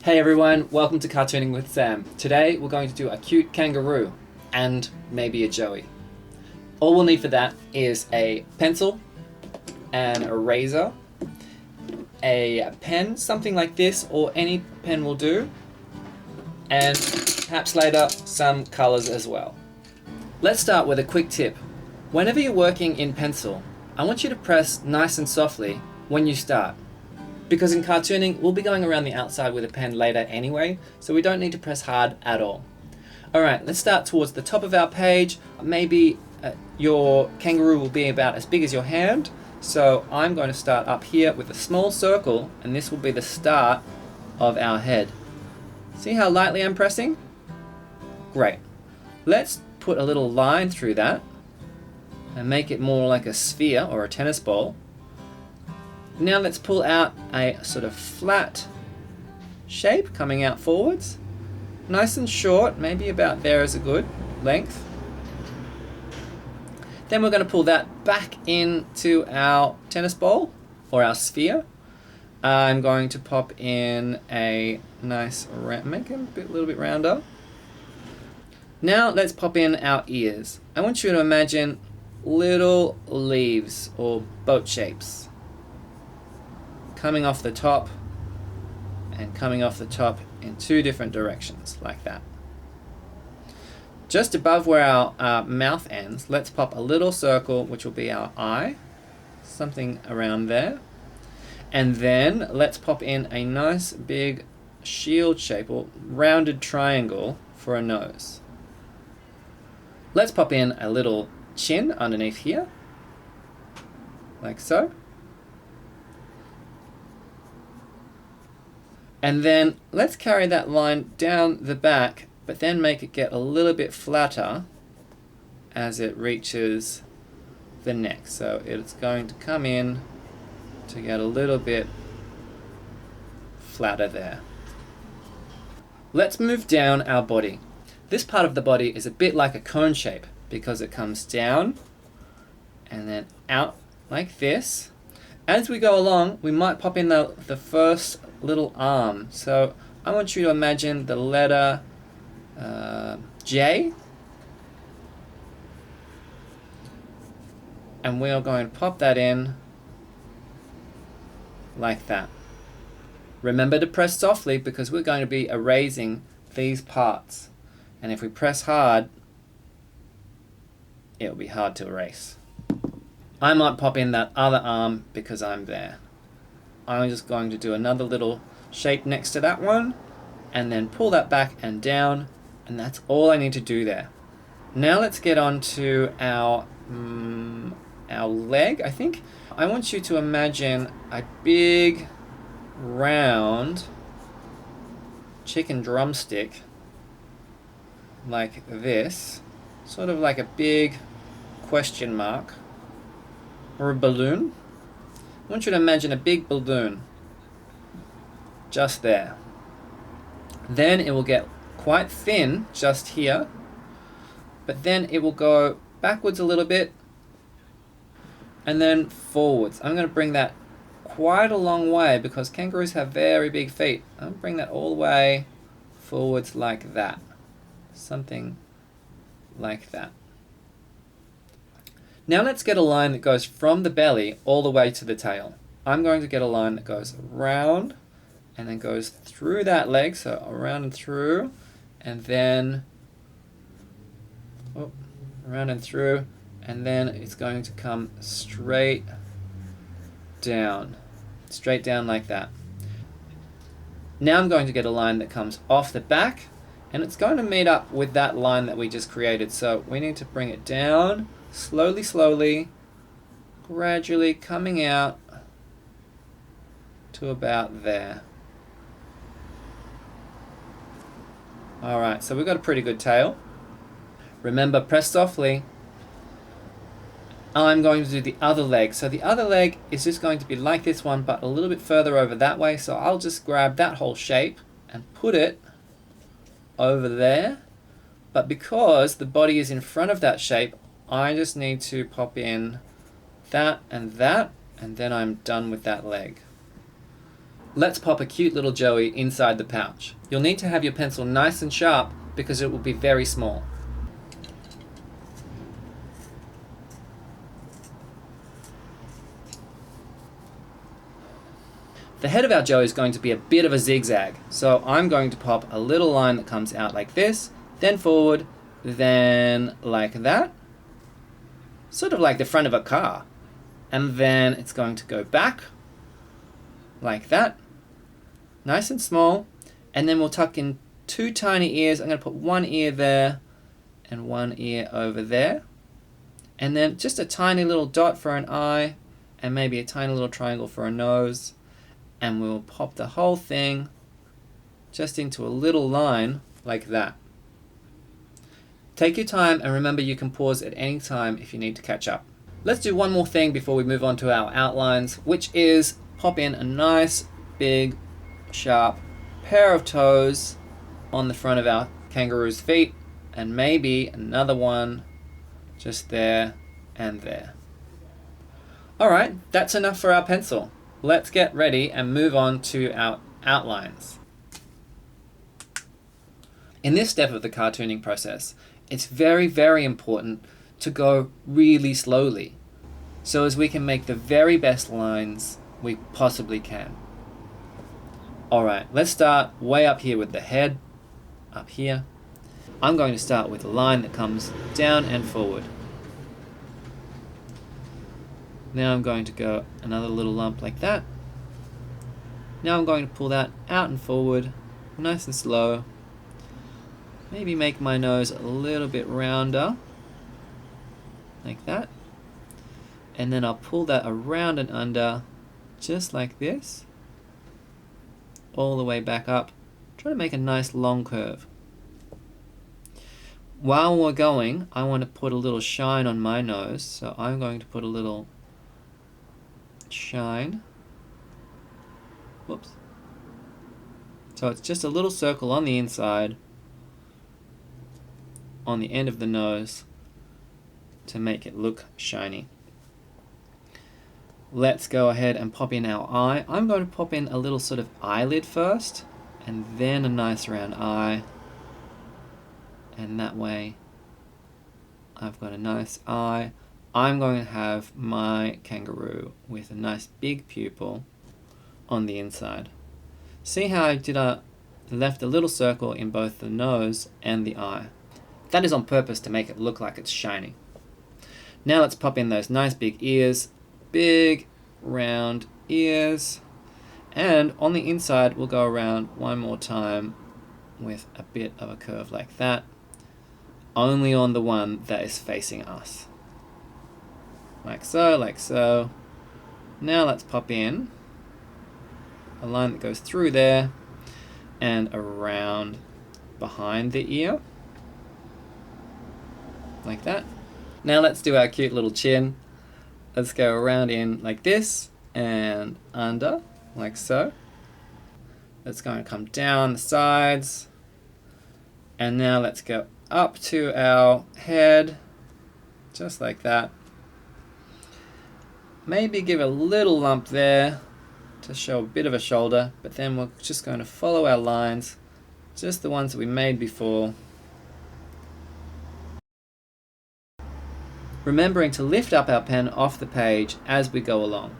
Hey everyone, welcome to Cartooning with Sam. Today we're going to do a cute kangaroo and maybe a joey. All we'll need for that is a pencil, an eraser, a pen, something like this, or any pen will do, and perhaps later some colors as well. Let's start with a quick tip. Whenever you're working in pencil, I want you to press nice and softly when you start. Because in cartooning, we'll be going around the outside with a pen later anyway, so we don't need to press hard at all. Alright, let's start towards the top of our page. Maybe your kangaroo will be about as big as your hand, so I'm going to start up here with a small circle, and this will be the start of our head. See how lightly I'm pressing? Great. Let's put a little line through that and make it more like a sphere or a tennis ball. Now let's pull out a sort of flat shape coming out forwards. Nice and short, maybe about there is a good length. Then we're going to pull that back into our tennis ball or our sphere. I'm going to pop in a nice, make it a little bit rounder. Now let's pop in our ears. I want you to imagine little leaves or boat shapes coming off the top and coming off the top in two different directions, like that. Just above where our mouth ends, let's pop a little circle, which will be our eye, something around there. And then let's pop in a nice big shield shape or rounded triangle for a nose. Let's pop in a little chin underneath here, like so. And then let's carry that line down the back, but then make it get a little bit flatter as it reaches the neck. So it's going to come in to get a little bit flatter there. Let's move down our body. This part of the body is a bit like a cone shape because it comes down and then out like this. As we go along, we might pop in the first little arm. So I want you to imagine the letter J, and we are going to pop that in like that. Remember to press softly because we're going to be erasing these parts, and if we press hard, it'll be hard to erase. I might pop in that other arm because I'm there. I'm just going to do another little shape next to that one and then pull that back and down, and that's all I need to do there. Now let's get on to our leg, I think. I want you to imagine a big round chicken drumstick like this, sort of like a big question mark or a balloon. I want you to imagine a big balloon just there. Then it will get quite thin just here, but then it will go backwards a little bit and then forwards. I'm going to bring that quite a long way because kangaroos have very big feet. I'm going to bring that all the way forwards like that. Something like that. Now let's get a line that goes from the belly all the way to the tail. I'm going to get a line that goes around and then goes through that leg, so around and through, and then around and through, and then it's going to come straight down like that. Now I'm going to get a line that comes off the back, and it's going to meet up with that line that we just created, so we need to bring it down slowly, gradually coming out to about there. Alright, so we've got a pretty good tail. Remember, press softly. I'm going to do the other leg. So the other leg is just going to be like this one, but a little bit further over that way. So I'll just grab that whole shape and put it over there. But because the body is in front of that shape, I just need to pop in that, and then I'm done with that leg. Let's pop a cute little Joey inside the pouch. You'll need to have your pencil nice and sharp because it will be very small. The head of our Joey is going to be a bit of a zigzag, so I'm going to pop a little line that comes out like this, then forward, then like that, sort of like the front of a car, and then it's going to go back like that, nice and small, and then we'll tuck in 2 tiny ears. I'm going to put 1 ear there and 1 ear over there, and then just a tiny little dot for an eye, and maybe a tiny little triangle for a nose. And we'll pop the whole thing just into a little line like that. Take your time, and remember you can pause at any time if you need to catch up. Let's do one more thing before we move on to our outlines, which is pop in a nice big sharp pair of toes on the front of our kangaroo's feet, and maybe another one just there and there. Alright, that's enough for our pencil. Let's get ready and move on to our outlines. In this step of the cartooning process, it's very, very important to go really slowly, so as we can make the very best lines we possibly can. Alright, let's start way up here with the head, up here. I'm going to start with a line that comes down and forward. Now I'm going to go another little lump like that. Now I'm going to pull that out and forward, nice and slow. Maybe make my nose a little bit rounder, like that. And then I'll pull that around and under, just like this, all the way back up. Try to make a nice long curve. While we're going, I want to put a little shine on my nose, so I'm going to put a little shine. Whoops. So it's just a little circle on the inside, on the end of the nose, to make it look shiny. Let's go ahead and pop in our eye. I'm going to pop in a little sort of eyelid first, and then a nice round eye. And that way I've got a nice eye. I'm going to have my kangaroo with a nice big pupil on the inside. See how I left a little circle in both the nose and the eye. That is on purpose to make it look like it's shiny. Now let's pop in those nice big ears, big round ears, and on the inside we'll go around one more time with a bit of a curve like that, only on the one that is facing us. Like so, like so. Now let's pop in a line that goes through there and around behind the ear, like that. Now let's do our cute little chin. Let's go around in like this and under, like so. That's going to come down the sides. And now let's go up to our head, just like that. Maybe give a little lump there to show a bit of a shoulder, but then we're just going to follow our lines, just the ones that we made before. Remembering to lift up our pen off the page as we go along.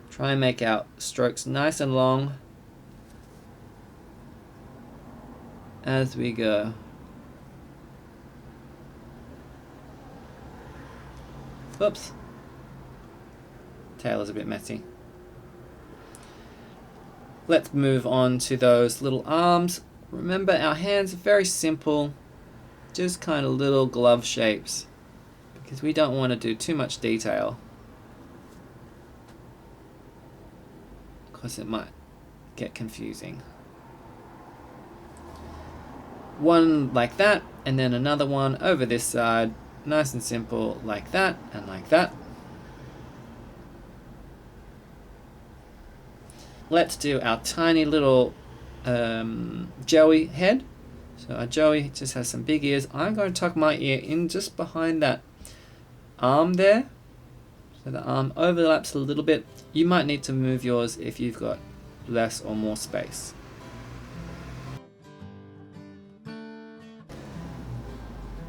Try and make our strokes nice and long as we go. Oops. Tail is a bit messy. Let's move on to those little arms. Remember, our hands are very simple, just kind of little glove shapes, because we don't want to do too much detail, because it might get confusing. One like that, and then another one over this side, nice and simple, like that and like that. Let's do our tiny little Joey head. So our Joey just has some big ears. I'm going to tuck my ear in just behind that arm there. So the arm overlaps a little bit. You might need to move yours if you've got less or more space.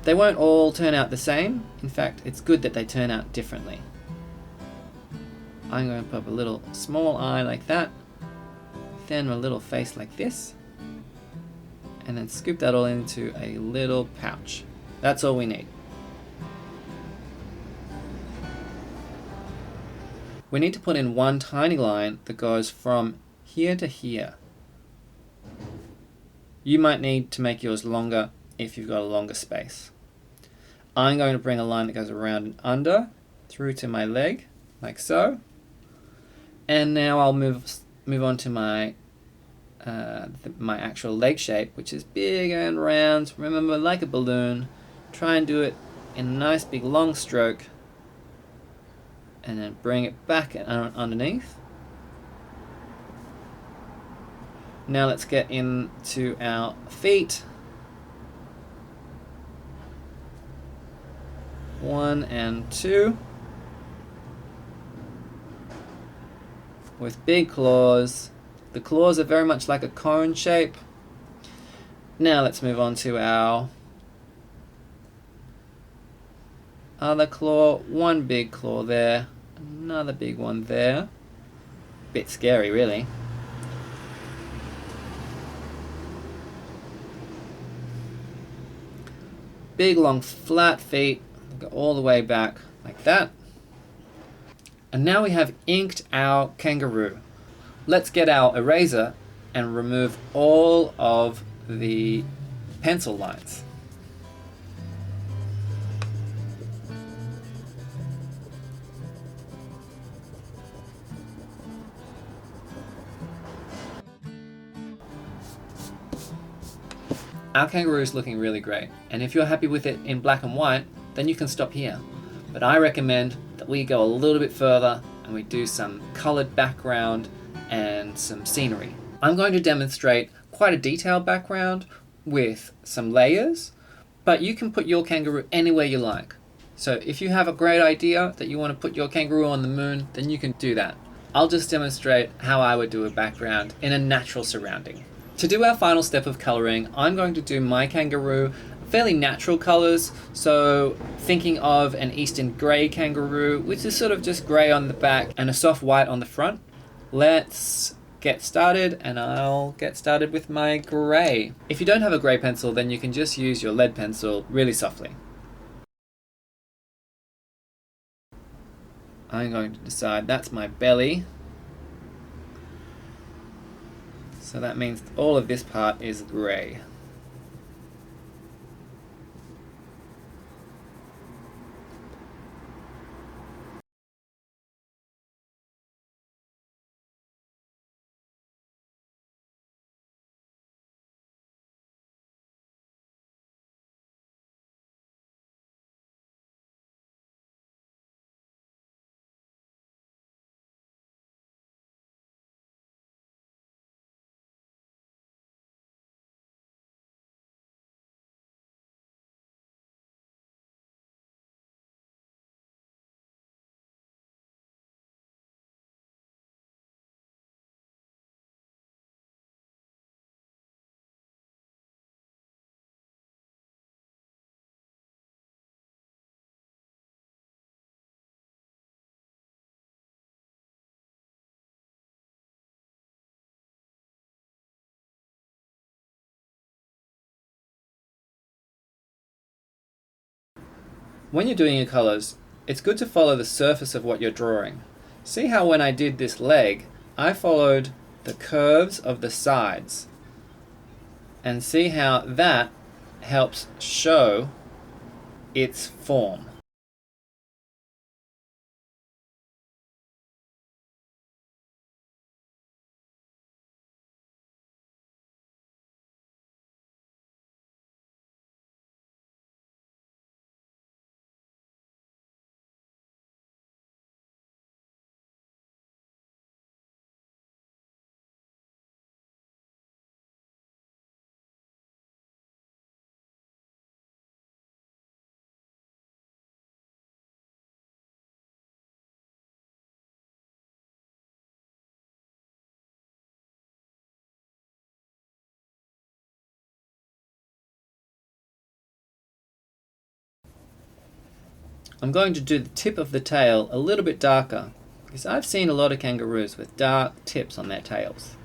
They won't all turn out the same. In fact, it's good that they turn out differently. I'm going to put a little small eye like that, then a little face like this, and then scoop that all into a little pouch. That's all we need. We need to put in one tiny line that goes from here to here. You might need to make yours longer if you've got a longer space. I'm going to bring a line that goes around and under through to my leg, like so. And now I'll move on to my my actual leg shape, which is big and round. Remember, like a balloon. Try and do it in a nice big long stroke, and then bring it back underneath. Now let's get into our feet. 1 and 2. With big claws. The claws are very much like a cone shape. Now let's move on to our other claw. One big claw there, another big one there. Bit scary, really. Big long flat feet, go all the way back like that. And now we have inked our kangaroo. Let's get our eraser and remove all of the pencil lines. Our kangaroo is looking really great, and if you're happy with it in black and white, then you can stop here. But I recommend that we go a little bit further and we do some colored background and some scenery. I'm going to demonstrate quite a detailed background with some layers, but you can put your kangaroo anywhere you like. So if you have a great idea that you want to put your kangaroo on the moon, then you can do that. I'll just demonstrate how I would do a background in a natural surrounding. To do our final step of coloring, I'm going to do my kangaroo fairly natural colors, so thinking of an eastern grey kangaroo, which is sort of just grey on the back and a soft white on the front. Let's get started, and I'll get started with my grey. If you don't have a grey pencil, then you can just use your lead pencil really softly. I'm going to decide that's my belly. So that means all of this part is grey. When you're doing your colours, it's good to follow the surface of what you're drawing. See how when I did this leg, I followed the curves of the sides. And see how that helps show its form. I'm going to do the tip of the tail a little bit darker, because I've seen a lot of kangaroos with dark tips on their tails.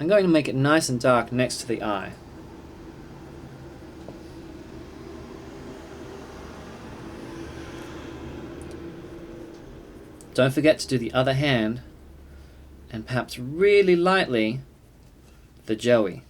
I'm going to make it nice and dark next to the eye. Don't forget to do the other hand, and perhaps really lightly, the joey.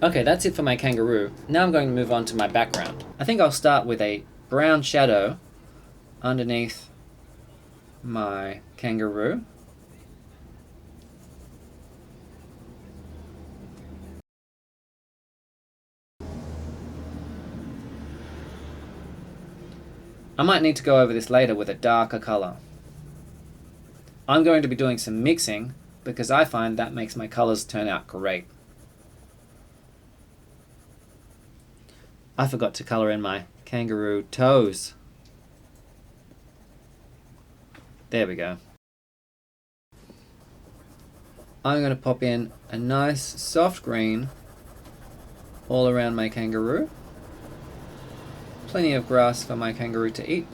Okay, that's it for my kangaroo. Now I'm going to move on to my background. I think I'll start with a brown shadow underneath my kangaroo. I might need to go over this later with a darker color. I'm going to be doing some mixing because I find that makes my colors turn out great. I forgot to color in my kangaroo toes. There we go. I'm going to pop in a nice soft green all around my kangaroo. Plenty of grass for my kangaroo to eat.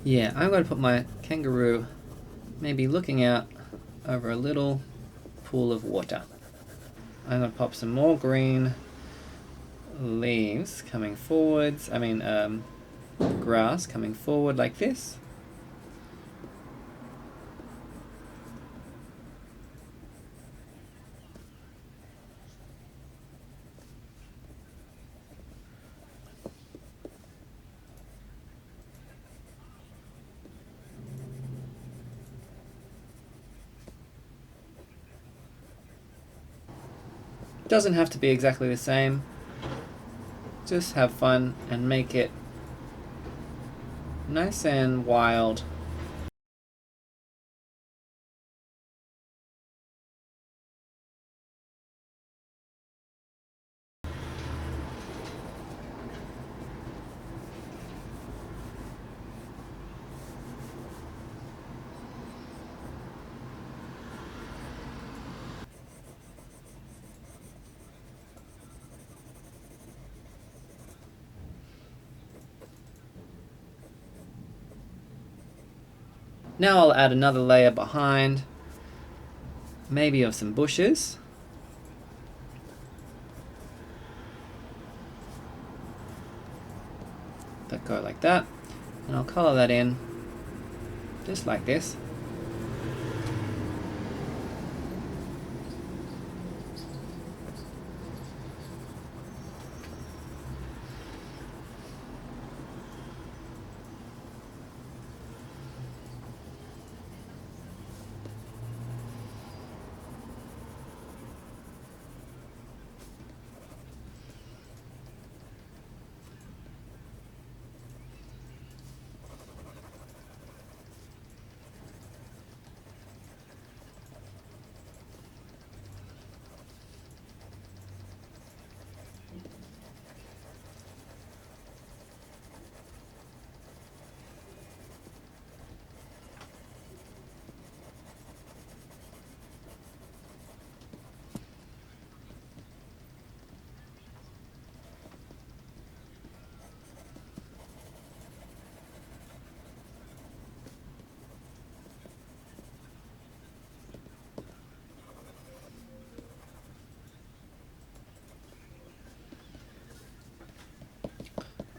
Yeah, I'm going to put my kangaroo maybe looking out over a little pool of water. I'm going to pop some more green leaves coming forwards, grass coming forward like this. Doesn't have to be exactly the same. Just have fun and make it nice and wild. Now I'll add another layer behind, maybe of some bushes. That go like that, and I'll color that in just like this.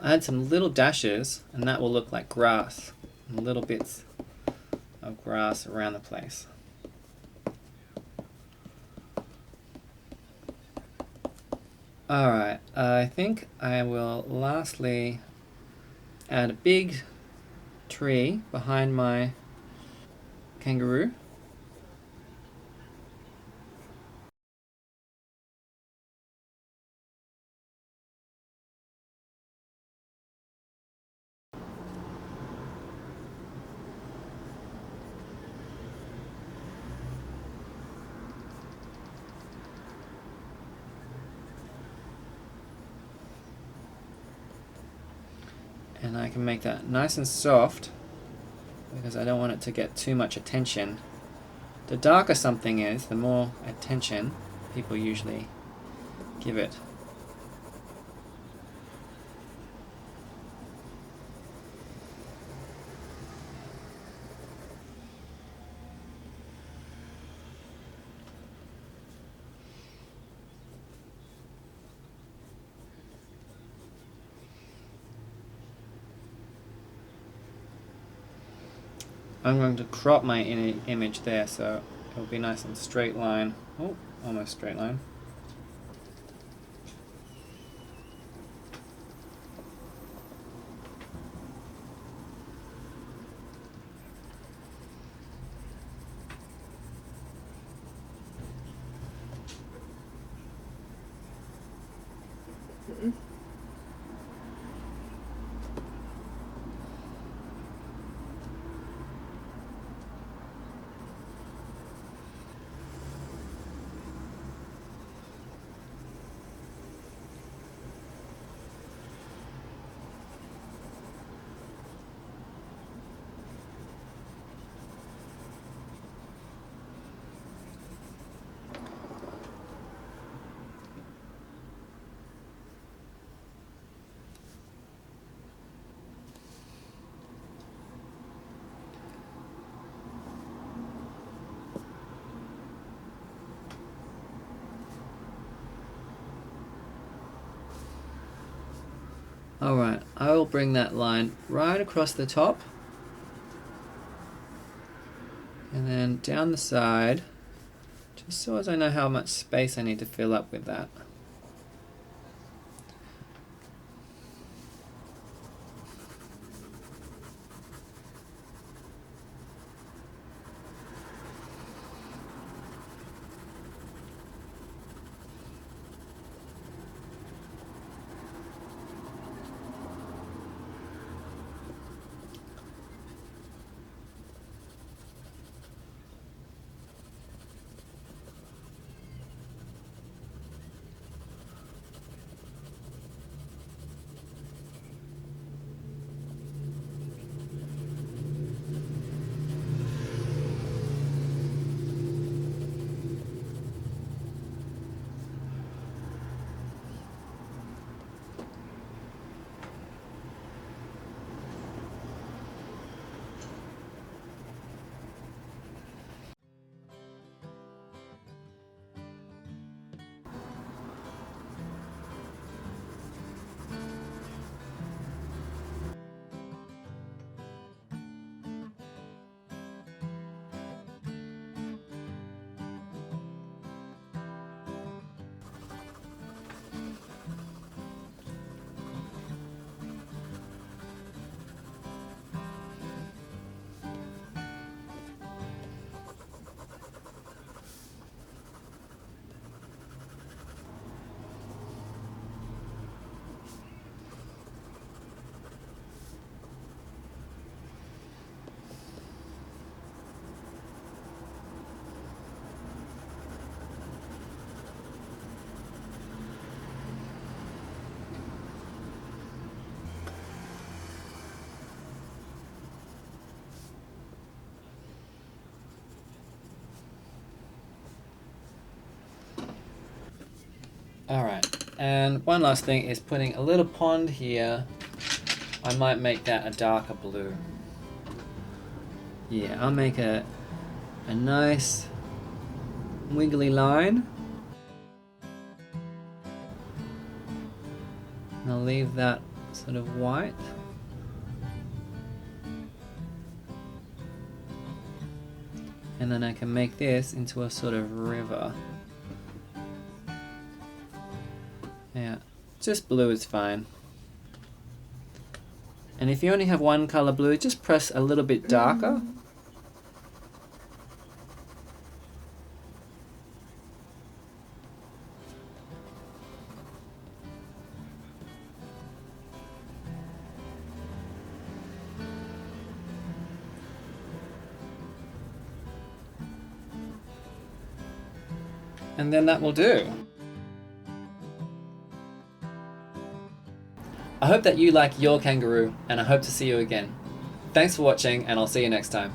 Add some little dashes, and that will look like grass, and little bits of grass around the place. Alright, I think I will lastly add a big tree behind my kangaroo. And I can make that nice and soft because I don't want it to get too much attention. The darker something is, the more attention people usually give it. I'm going to crop my image there so it'll be nice and straight line. Oh, almost straight line. Alright, I will bring that line right across the top and then down the side, just so as I know how much space I need to fill up with that. Alright, and one last thing is putting a little pond here. I might make that a darker blue. Yeah, I'll make a nice wiggly line. And I'll leave that sort of white. And then I can make this into a sort of river. Yeah, just blue is fine. And if you only have one color blue, just press a little bit darker. And then that will do. I hope that you like your kangaroo, and I hope to see you again. Thanks for watching, and I'll see you next time.